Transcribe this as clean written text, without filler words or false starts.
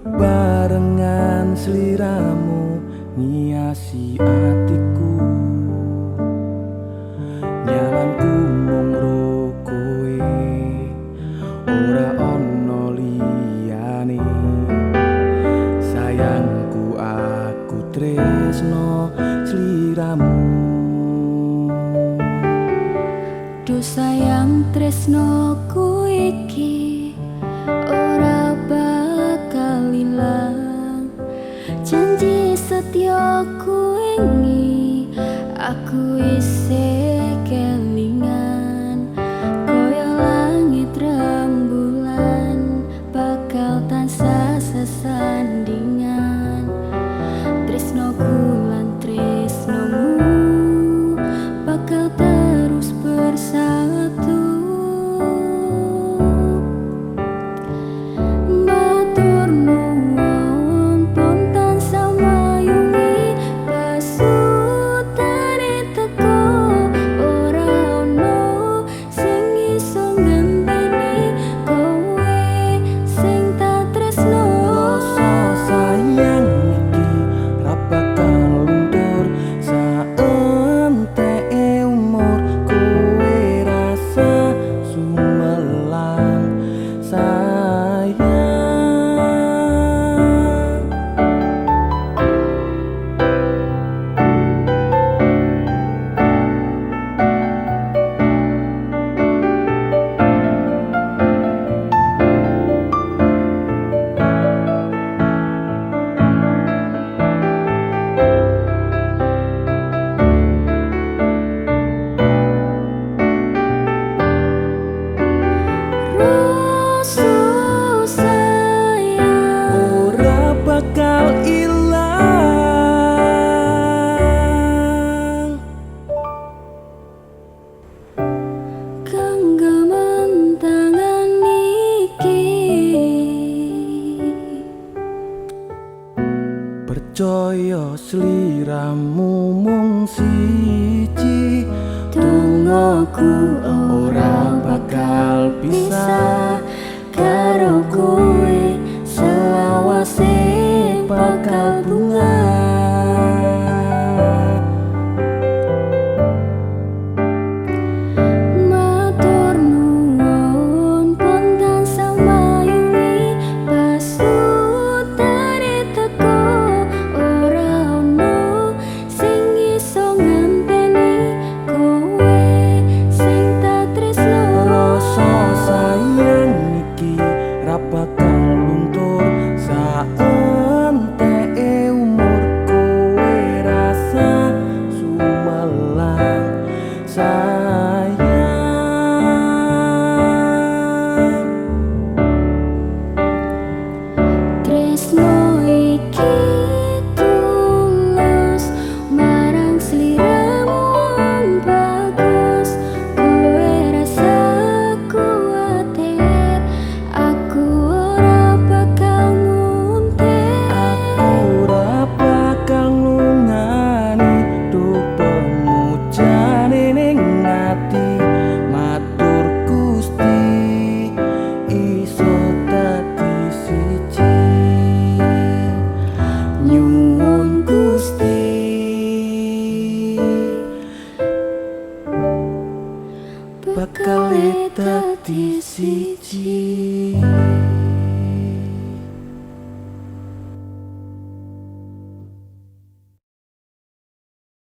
Bebarengan sliramu ngiasi atiku, nyamanku mung ro kowe, ora ono liyane. Sayangku aku tresno sliramu. Duh sayang tresnoku iki ora bakal ilang, janji setyaku wingi aku isih kelingan, koyo langit rembulan bakal tansah sesandingan. Tresnoku lan tresnomu bakal terus bersatu. Matur nuwun pun tansah mayungi pasutane teko, ora ono sing iso ngenteni kowe sing tak tresno. Rasa sayang iki ra bakal luntur saenteke umur, kowe rasa sumelang sayang. Bakal ilang genggaman tangan iki, percaya sliramu mung siji, tungoku ora bakal pisah karo kowe, selawase bakal bunga. matur nuwun pun tansah mayungi pasutane teko, ora ono sing iso ngenteni kowe sing tak tresno. Rasa sayang iki ra bakal luntur saenteke umur, kowe rasa sumelang sayang. Tresno iki tulus marang sliramu bagus, kowe rasa kuwatir aku ora bakal nguntir. Aku ora bakal nglungani duh pemujane ning ati, matur Gusti iso dadi siji. Nyuwun Gusti bakal dadi siji.